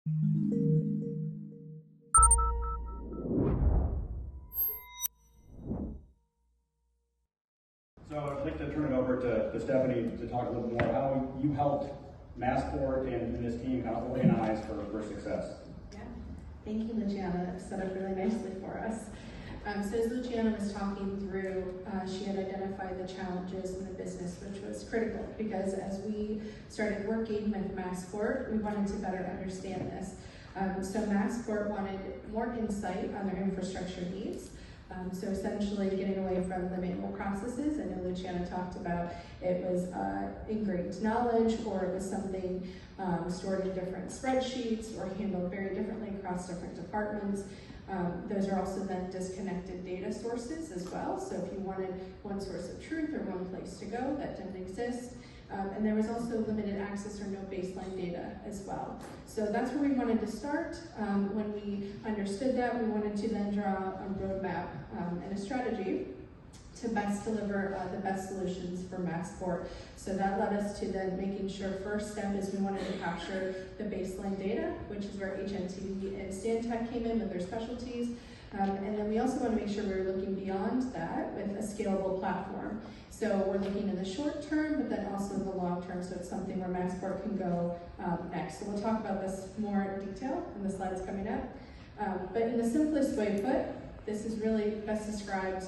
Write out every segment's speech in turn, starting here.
So I'd like to turn it over to Stephanie to talk a little more how you helped Massport and this team kind of organize for success. Yeah, thank you, Luciana. Set up really nicely for us. So as Luciana was talking through, she had identified the challenges in the business, which was critical because as we started working with Massport, we wanted to better understand this. So Massport wanted more insight on their infrastructure needs. So essentially getting away from the manual processes. I know Luciana talked about it was ingrained knowledge, or it was something stored in different spreadsheets or handled very differently across different departments. Those are also then disconnected data sources as well. So if you wanted one source of truth or one place to go, that didn't exist. And there was also limited access or no baseline data as well. So that's where we wanted to start. When we understood that, we wanted to then draw a roadmap and a strategy to best deliver the best solutions for Massport. So that led us to then making sure first step is we wanted to capture the baseline data, which is where HNTV and Stantec came in with their specialties. And then we also want to make sure we were looking beyond that with a scalable platform. So we're looking in the short term, but then also in the long term, so it's something where Massport can go next. So we'll talk about this more in detail in the slides coming up. But in the simplest way put, this is really best described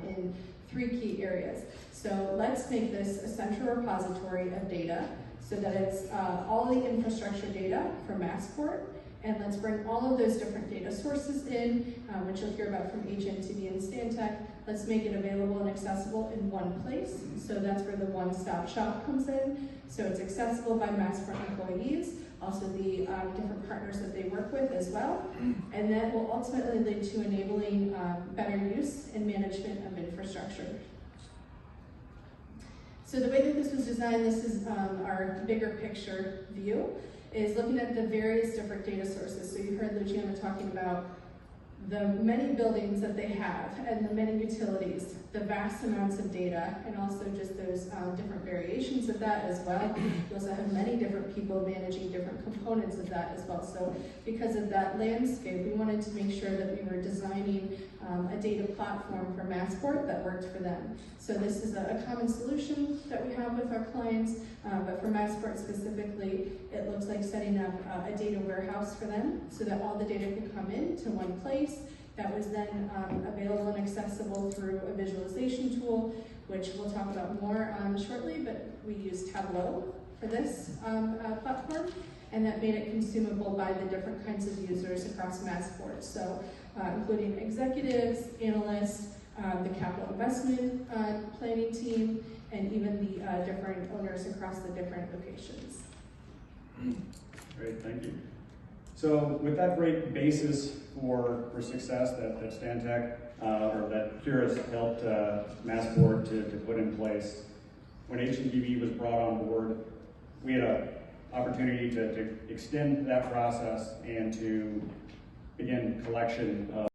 in 3 key areas. So let's make this a central repository of data so that it's all the infrastructure data for Massport. And let's bring all of those different data sources in, which you'll hear about from HNTV and Stantec. Let's make it available and accessible in one place. So that's where the one-stop shop comes in. So it's accessible by Massport employees, also the different partners that they work with as well. And that will ultimately lead to enabling better use and management of infrastructure. So the way that this was designed, this is our bigger picture view, is looking at the various different data sources. So you heard Luciana talking about the many buildings that they have and the many utilities, the vast amounts of data, and also just those different variations of that as well. You also have many different people managing different components of that as well. So because of that landscape, we wanted to make sure that we were designing a data platform for Massport that worked for them. So this is a common solution that we have with our clients, but for Massport specifically, it looks like setting up a data warehouse for them so that all the data could come in to one place. That was then available and accessible through a visualization tool, which we'll talk about more shortly, but we use Tableau for this platform, and that made it consumable by the different kinds of users across Massport. So including executives, analysts, the capital investment planning team, and even the different owners across the different locations. Great, thank you. So with that great basis for success that Stantec or that Keyrus helped Massport to put in place, when HNTV was brought on board, we had an opportunity to extend that process and to begin collection of